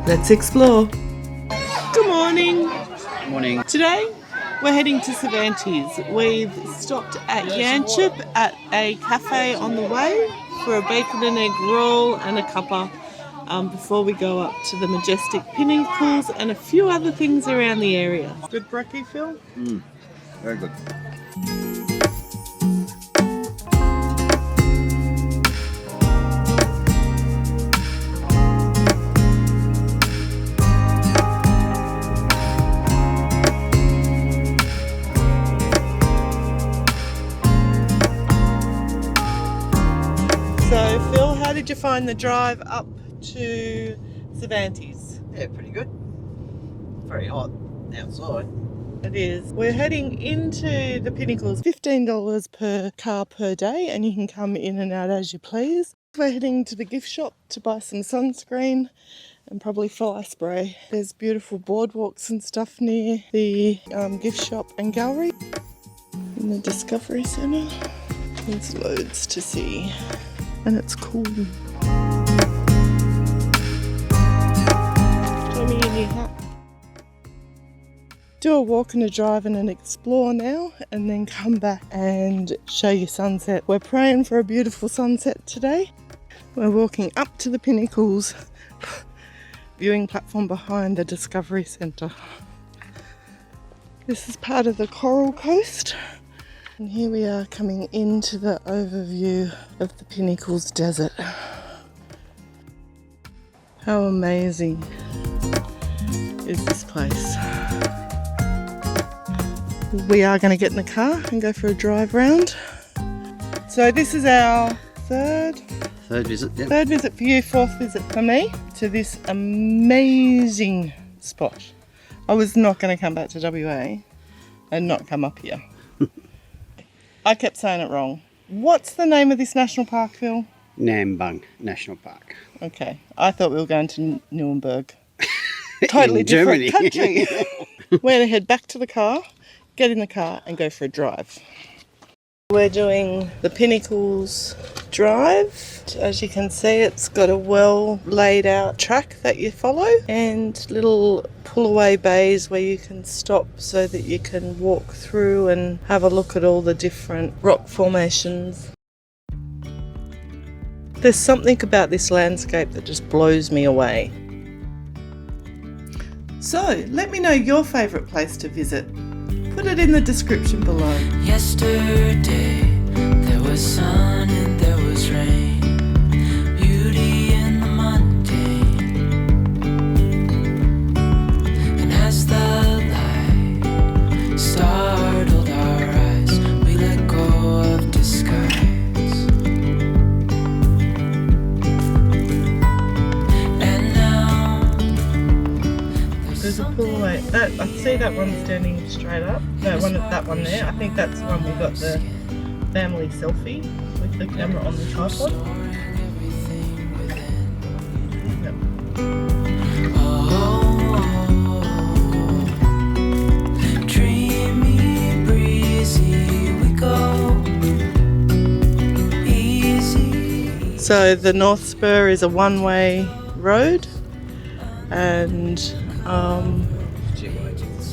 Let's explore. Good morning. Morning. Today we're heading to Cervantes. We've stopped at Yanchep at a cafe on the way for a bacon and egg roll and a cuppa before we go up to the majestic Pinnacles and a few other things around the area. Good brekkie, Phil? Very good. So, Phil, how did you find the drive up to Cervantes? Yeah, pretty good. Very hot outside. It is. We're heading into the Pinnacles. $15 per car per day, and you can come in and out as you please. We're heading to the gift shop to buy some sunscreen and probably fly spray. There's beautiful boardwalks and stuff near the gift shop and gallery. In the Discovery Centre, there's loads to see, and it's cool. Show me your new hat. Do a walk and a drive and an explore now, and then come back and show you sunset. We're praying for a beautiful sunset today. We're walking up to the Pinnacles, viewing platform behind the Discovery Centre. This is part of the Coral Coast, and here we are coming into the overview of the Pinnacles Desert. How amazing is this place? We are going to get in the car and go for a drive round. So this is our third visit, yeah. Third visit for you, fourth visit for me to this amazing spot. I was not going to come back to WA and not come up here. I kept saying it wrong. What's the name of this national park, Phil? Nambung National Park. Okay, I thought we were going to Nuremberg. Totally different Germany. Country. We're going to head back to the car, get in the car and go for a drive. We're doing the Pinnacles drive. As you can see, it's got a well laid out track that you follow and little pull away bays where you can stop so that you can walk through and have a look at all the different rock formations. There's something about this landscape that just blows me away. So, let me know your favourite place to visit. Put it in the description below. Yesterday there was sun and there was rain, beauty in the mundane. And as the light startled our eyes, we let go of disguise. And now There's a pull away. I see that one standing straight up. No, that one there. I think that's the one we got the family selfie with the camera on the tripod. Yep. dreamy, breezy, we go easy. So the North Spur is a one-way road, and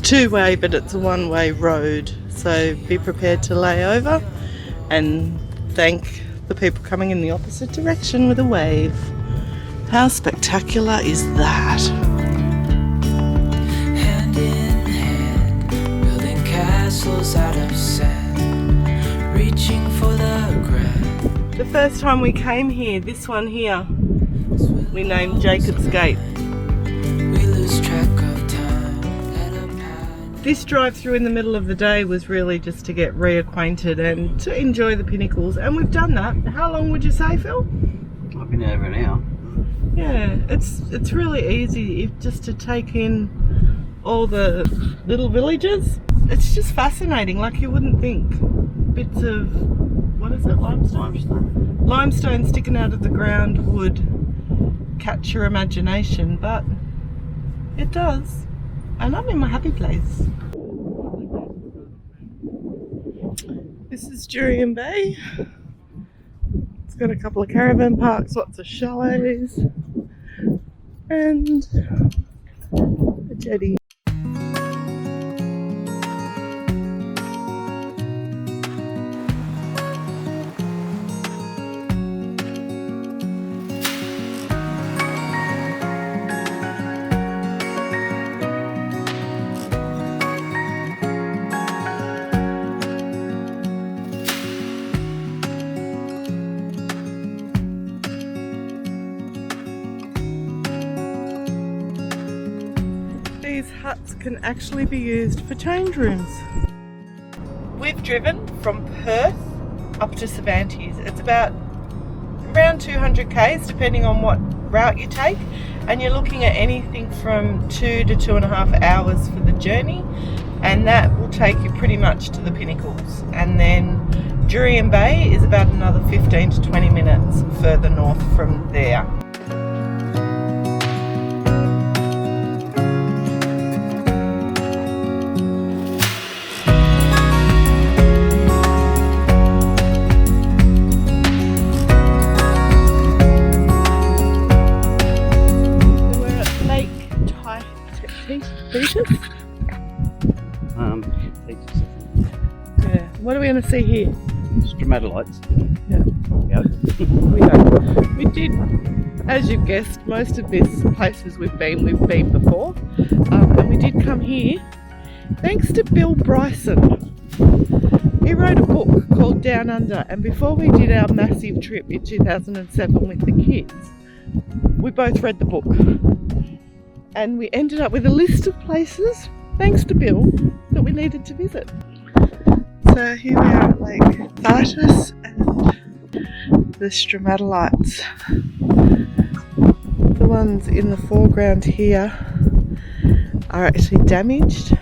two-way, but it's a one-way road. So be prepared to lay over and thank the people coming in the opposite direction with a wave. How spectacular is that? Hand in hand, building castles out of sand, reaching for the grand. The first time we came here, this one here, we named Jacob's Gate. We lose track of time. This drive through in the middle of the day was really just to get reacquainted and to enjoy the Pinnacles, and we've done that. How long would you say, Phil? I've been over an hour. Yeah, it's really easy just to take in all the little villages. It's just fascinating, like you wouldn't think. Bits of, what is it, limestone? Limestone sticking out of the ground would catch your imagination, but it does. And I'm in my happy place. This is Jurien Bay. It's got a couple of caravan parks, lots of chalets. and a jetty. These huts can actually be used for change rooms. We've driven from Perth up to Cervantes. It's about around 200 k's depending on what route you take, and you're looking at anything from 2 to 2.5 hours for the journey, and that will take you pretty much to the Pinnacles. And then Jurien Bay is about another 15 to 20 minutes further north from there. Thetis? Thetis. Yeah. What are we going to see here? Stromatolites. Yeah. We did, as you've guessed, most of these places we've been before. And we did come here thanks to Bill Bryson. He wrote a book called Down Under, and before we did our massive trip in 2007 with the kids, we both read the book. And we ended up with a list of places, thanks to Bill, that we needed to visit. So here we are at Lake Thetis and the Stromatolites. The ones in the foreground here are actually damaged.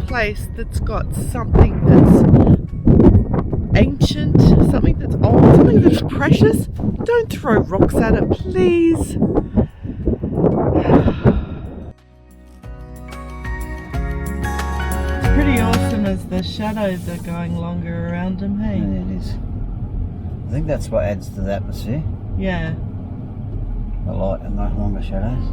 Place that's got something that's ancient, something that's old, something that's precious, don't throw rocks at it, please. It's pretty awesome as the shadows are going longer around them, hey? Yeah, it is. I think that's what adds to the atmosphere. Yeah. The light and the longer shadows.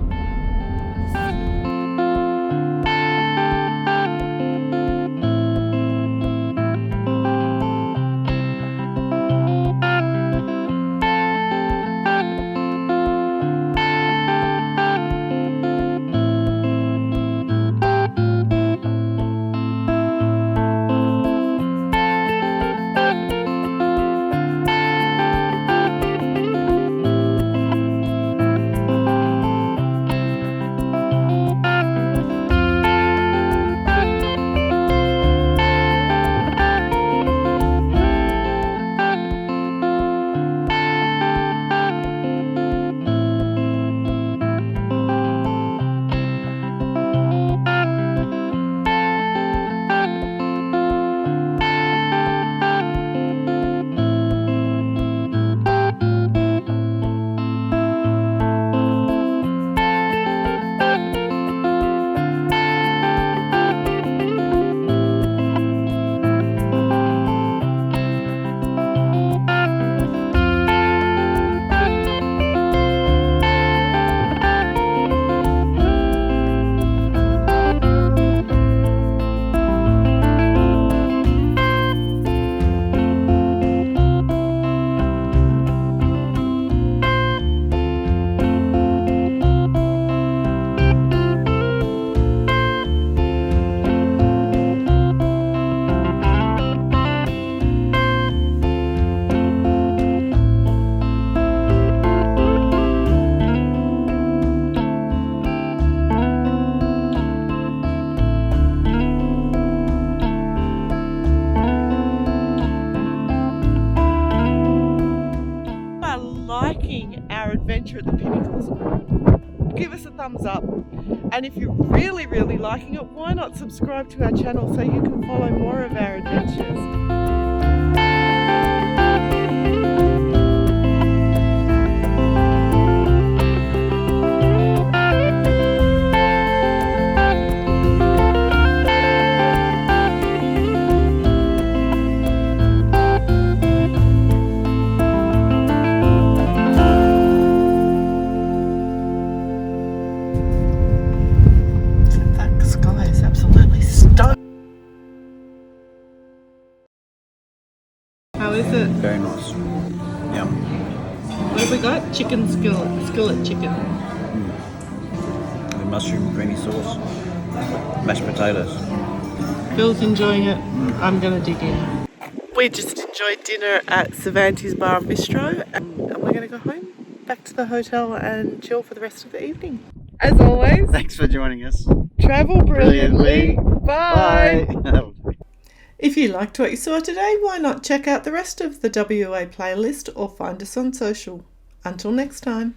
Adventure at the Pinnacles, give us a thumbs up, and if you're really liking it, why not subscribe to our channel so you can follow more of our adventures. is it? Very nice. Yum. What have we got? Chicken skillet chicken. The mushroom creamy sauce. Mashed potatoes. Bill's enjoying it. I'm going to dig in. We just enjoyed dinner at Cervantes Bar and Bristo, and we're going to go home, back to the hotel and chill for the rest of the evening. As always, Thanks for joining us. travel brilliantly. Bye. Bye. If you liked what you saw today, why not check out the rest of the WA playlist or find us on social. Until next time.